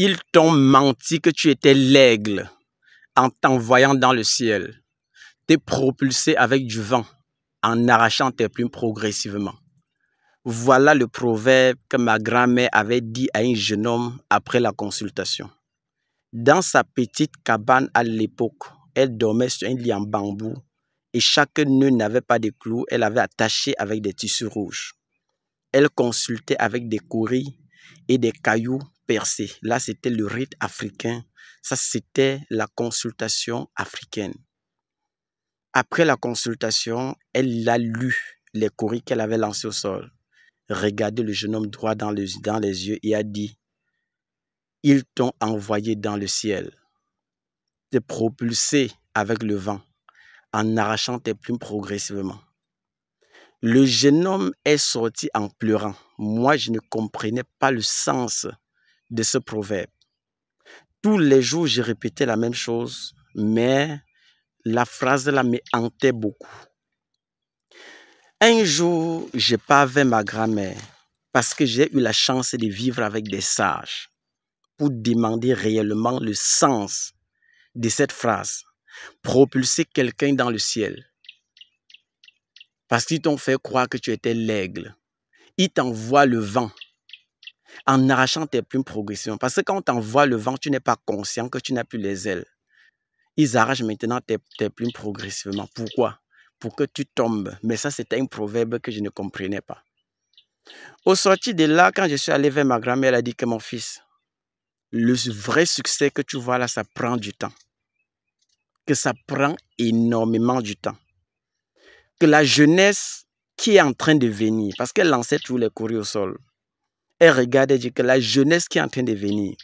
Ils t'ont menti que tu étais l'aigle en t'envoyant dans le ciel. T'es propulsé avec du vent en arrachant tes plumes progressivement. Voilà le proverbe que ma grand-mère avait dit à un jeune homme après la consultation. Dans sa petite cabane à l'époque, elle dormait sur un lit en bambou et chaque nœud n'avait pas de clous, elle avait attaché avec des tissus rouges. Elle consultait avec des courries et des cailloux percés. Là, c'était le rite africain. Ça, c'était la consultation africaine. Après la consultation, elle a lu les courries qu'elle avait lancées au sol, regardé le jeune homme droit dans les yeux et a dit « Ils t'ont envoyé dans le ciel, t'es propulsé avec le vent en arrachant tes plumes progressivement. » Le jeune homme est sorti en pleurant. Moi, je ne comprenais pas le sens de ce proverbe. Tous les jours, je répétais la même chose, mais la phrase là me hantait beaucoup. Un jour, je pars vers ma grand-mère parce que j'ai eu la chance de vivre avec des sages pour demander réellement le sens de cette phrase. Propulser quelqu'un dans le ciel. Parce qu'ils t'ont fait croire que tu étais l'aigle. Ils t'envoient le vent en arrachant tes plumes progressivement. Parce que quand on t'envoie le vent, tu n'es pas conscient que tu n'as plus les ailes. Ils arrachent maintenant tes plumes progressivement. Pourquoi? Pour que tu tombes. Mais ça, c'était un proverbe que je ne comprenais pas. Au sorti de là, quand je suis allé vers ma grand-mère, elle a dit que mon fils, le vrai succès que tu vois là, ça prend du temps. Que ça prend énormément du temps. Que la jeunesse qui est en train de venir, parce qu'elle lançait tous les courriers au sol, elle regarde et dit que la jeunesse qui est en train de venir,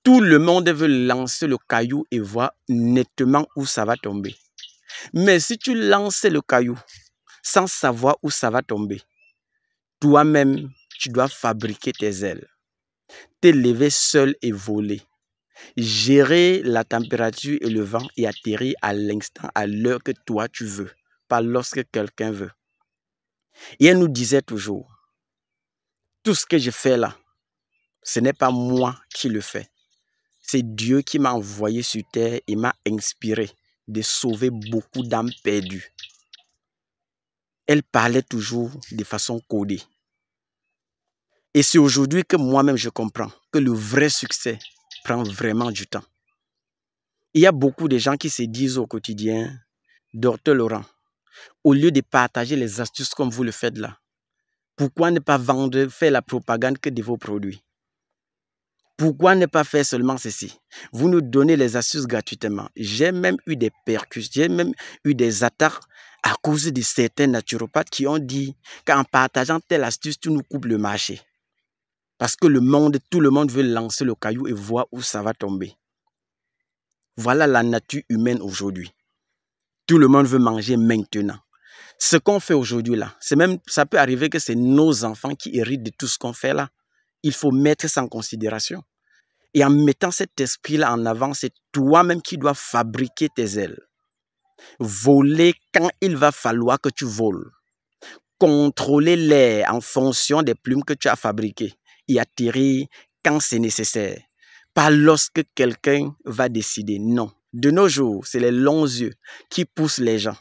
tout le monde veut lancer le caillou et voir nettement où ça va tomber. Mais si tu lances le caillou sans savoir où ça va tomber, toi-même, tu dois fabriquer tes ailes, t'élever seul et voler, gérer la température et le vent et atterrir à l'instant, à l'heure que toi tu veux, pas lorsque quelqu'un veut. Et elle nous disait toujours, tout ce que je fais là, ce n'est pas moi qui le fais. C'est Dieu qui m'a envoyé sur terre et m'a inspiré de sauver beaucoup d'âmes perdues. Elle parlait toujours de façon codée. Et c'est aujourd'hui que moi-même je comprends que le vrai succès prend vraiment du temps. Il y a beaucoup de gens qui se disent au quotidien, Docteur Laurent, au lieu de partager les astuces comme vous le faites là, pourquoi ne pas vendre, faire la propagande que de vos produits? Pourquoi ne pas faire seulement ceci? Vous nous donnez les astuces gratuitement. J'ai même eu des percussions, j'ai même eu des attaques à cause de certains naturopathes qui ont dit qu'en partageant telle astuce, tu nous coupes le marché. Parce que tout le monde veut lancer le caillou et voir où ça va tomber. Voilà la nature humaine aujourd'hui. Tout le monde veut manger maintenant. Ce qu'on fait aujourd'hui là, ça peut arriver que c'est nos enfants qui héritent de tout ce qu'on fait là. Il faut mettre ça en considération. Et en mettant cet esprit-là en avant, c'est toi-même qui dois fabriquer tes ailes. Voler quand il va falloir que tu voles. Contrôler l'air en fonction des plumes que tu as fabriquées. Et atterrir quand c'est nécessaire. Pas lorsque quelqu'un va décider. Non. De nos jours, c'est les longs yeux qui poussent les gens.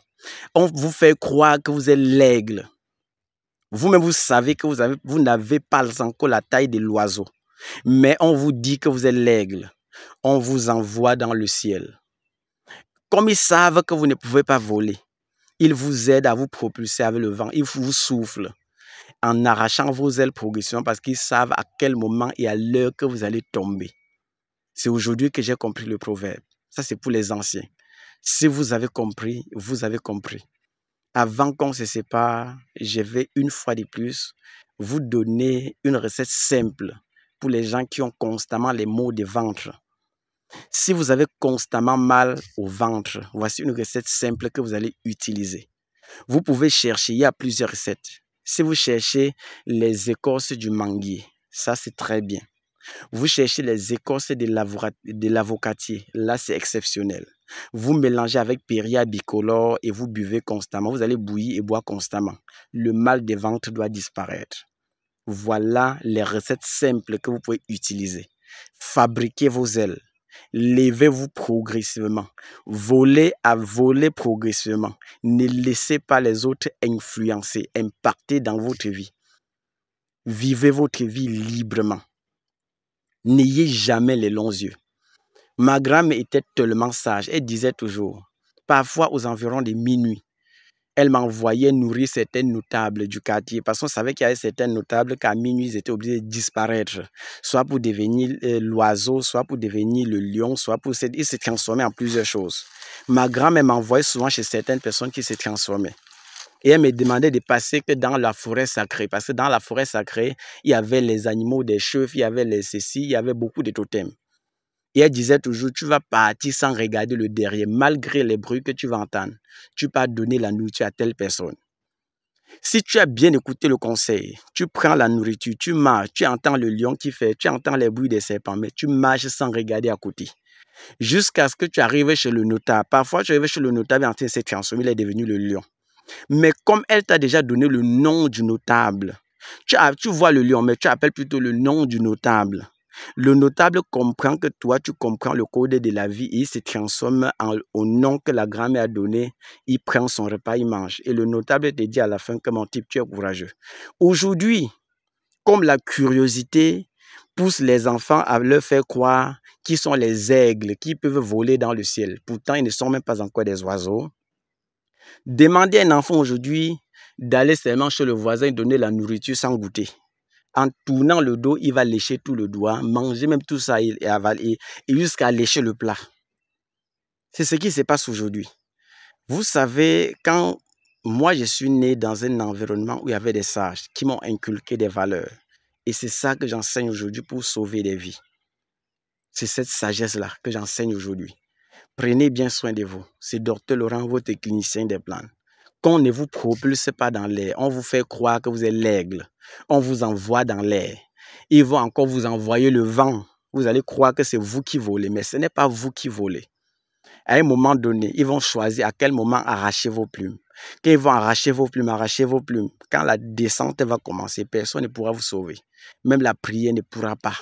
On vous fait croire que vous êtes l'aigle. Vous-même, vous savez que vous n'avez pas encore la taille de l'oiseau. Mais on vous dit que vous êtes l'aigle. On vous envoie dans le ciel. Comme ils savent que vous ne pouvez pas voler, ils vous aident à vous propulser avec le vent. Ils vous soufflent en arrachant vos ailes progressivement parce qu'ils savent à quel moment et à l'heure que vous allez tomber. C'est aujourd'hui que j'ai compris le proverbe. Ça, c'est pour les anciens. Si vous avez compris, vous avez compris. Avant qu'on se sépare, je vais une fois de plus vous donner une recette simple pour les gens qui ont constamment les maux de ventre. Si vous avez constamment mal au ventre, voici une recette simple que vous allez utiliser. Vous pouvez chercher, il y a plusieurs recettes. Si vous cherchez les écorces du manguier, ça c'est très bien. Vous cherchez les écorces de l'avocatier, là c'est exceptionnel. Vous mélangez avec Péria bicolore et vous buvez constamment. Vous allez bouillir et boire constamment. Le mal de ventre doit disparaître. Voilà les recettes simples que vous pouvez utiliser. Fabriquez vos ailes. Levez-vous progressivement. Volez à voler progressivement. Ne laissez pas les autres influencer, impacter dans votre vie. Vivez votre vie librement. N'ayez jamais les longs yeux. Ma grand-mère était tellement sage. Elle disait toujours, parfois aux environs de minuit, elle m'envoyait nourrir certains notables du quartier parce qu'on savait qu'il y avait certains notables qu'à minuit, ils étaient obligés de disparaître, soit pour devenir l'oiseau, soit pour devenir le lion, soit pour ils se transformaient en plusieurs choses. Ma grand-mère m'envoyait souvent chez certaines personnes qui se transformaient. Et elle me demandait de passer que dans la forêt sacrée, parce que dans la forêt sacrée, il y avait les animaux des chevaux, il y avait les ceci, il y avait beaucoup de totems. Et elle disait toujours, tu vas partir sans regarder le derrière, malgré les bruits que tu vas entendre. Tu vas donner la nourriture à telle personne. Si tu as bien écouté le conseil, tu prends la nourriture, tu marches, tu entends le lion qui fait, tu entends les bruits des serpents, mais tu marches sans regarder à côté. Jusqu'à ce que tu arrives chez le notable. Parfois, tu arrives chez le notable et en train de se transformer, il est devenu le lion. Mais comme elle t'a déjà donné le nom du notable, tu vois le lion, mais tu appelles plutôt le nom du notable. Le notable comprend que toi, tu comprends le code de la vie et il se transforme au nom que la grand-mère a donné. Il prend son repas, il mange. Et le notable te dit à la fin que mon type, tu es courageux. Aujourd'hui, comme la curiosité pousse les enfants à leur faire croire qu'ils sont les aigles, qui peuvent voler dans le ciel. Pourtant, ils ne sont même pas encore des oiseaux. Demandez à un enfant aujourd'hui d'aller seulement chez le voisin et donner la nourriture sans goûter. En tournant le dos, il va lécher tout le doigt, manger même tout ça et avaler, et jusqu'à lécher le plat. C'est ce qui se passe aujourd'hui. Vous savez, quand moi je suis né dans un environnement où il y avait des sages qui m'ont inculqué des valeurs, et c'est ça que j'enseigne aujourd'hui pour sauver des vies. C'est cette sagesse-là que j'enseigne aujourd'hui. Prenez bien soin de vous. C'est Dr Laurent, votre clinicien des plantes. Qu'on ne vous propulse pas dans l'air. On vous fait croire que vous êtes l'aigle. On vous envoie dans l'air. Ils vont encore vous envoyer le vent. Vous allez croire que c'est vous qui volez, mais ce n'est pas vous qui volez. À un moment donné, ils vont choisir à quel moment arracher vos plumes. Quand ils vont arracher vos plumes, quand la descente va commencer, personne ne pourra vous sauver. Même la prière ne pourra pas.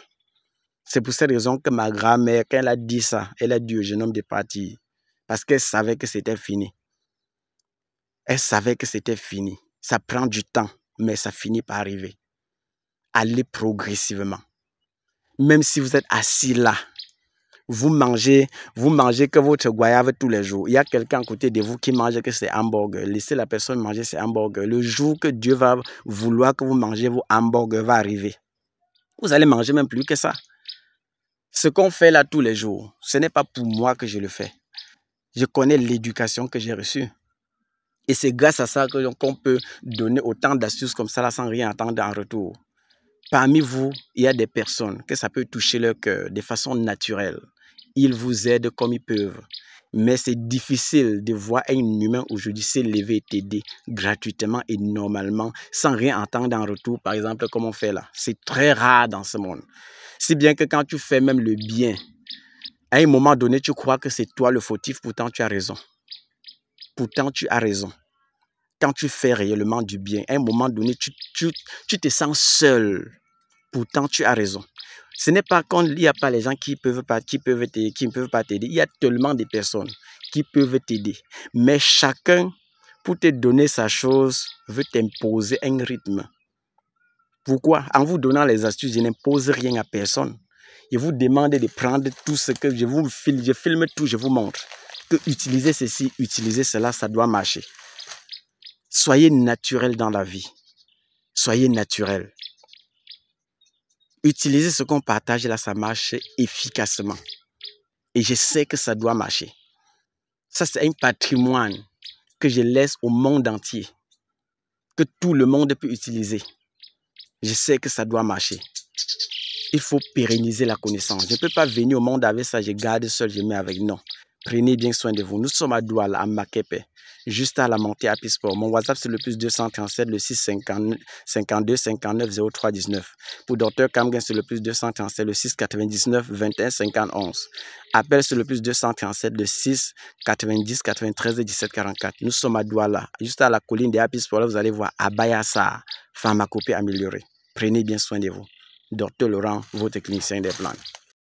C'est pour cette raison que ma grand-mère, quand elle a dit ça, elle a dit au jeune homme de partir. Parce qu'elle savait que c'était fini. Elle savait que c'était fini. Ça prend du temps, mais ça finit par arriver. Allez progressivement. Même si vous êtes assis là, vous mangez que votre goyave tous les jours. Il y a quelqu'un à côté de vous qui mange que c'est hamburger. Laissez la personne manger ses hamburgers. Le jour que Dieu va vouloir que vous mangez vos hamburgers va arriver. Vous allez manger même plus que ça. Ce qu'on fait là tous les jours, ce n'est pas pour moi que je le fais. Je connais l'éducation que j'ai reçue. Et c'est grâce à ça qu'on peut donner autant d'astuces comme ça là, sans rien attendre en retour. Parmi vous, il y a des personnes que ça peut toucher leur cœur de façon naturelle. Ils vous aident comme ils peuvent. Mais c'est difficile de voir un humain aujourd'hui s'élever et t'aider gratuitement et normalement sans rien attendre en retour, par exemple, comme on fait là. C'est très rare dans ce monde. Si bien que quand tu fais même le bien, à un moment donné, tu crois que c'est toi le fautif, pourtant tu as raison. Pourtant tu as raison. Quand tu fais réellement du bien, à un moment donné, tu te sens seul. Pourtant tu as raison. Ce n'est pas qu'il n'y a pas les gens qui ne peuvent pas t'aider. Il y a tellement de personnes qui peuvent t'aider. Mais chacun, pour te donner sa chose, veut t'imposer un rythme. Pourquoi? En vous donnant les astuces, je n'impose rien à personne. Je vous demande de prendre tout ce que je filme tout, je vous montre. Que utiliser ceci, utiliser cela, ça doit marcher. Soyez naturel dans la vie. Soyez naturel. Utilisez ce qu'on partage là, ça marche efficacement. Et je sais que ça doit marcher. Ça, c'est un patrimoine que je laisse au monde entier. Que tout le monde peut utiliser. Je sais que ça doit marcher. Il faut pérenniser la connaissance. Je ne peux pas venir au monde avec ça, je garde seul, je mets avec. Non. Prenez bien soin de vous. Nous sommes à Douala, à Makepe, juste à la montée à Pisport. Mon WhatsApp, c'est le plus 237, le 652 59 03 19. Pour Dr Kamgen, c'est le plus 237, le 6 99 21 51. Appel, c'est le plus 237, le 6 90 93 17 44. Nous sommes à Douala, juste à la colline de Apisport. Là, vous allez voir Abayasa, pharmacopée améliorée. Prenez bien soin de vous. Dr Laurent, votre clinicien des plantes.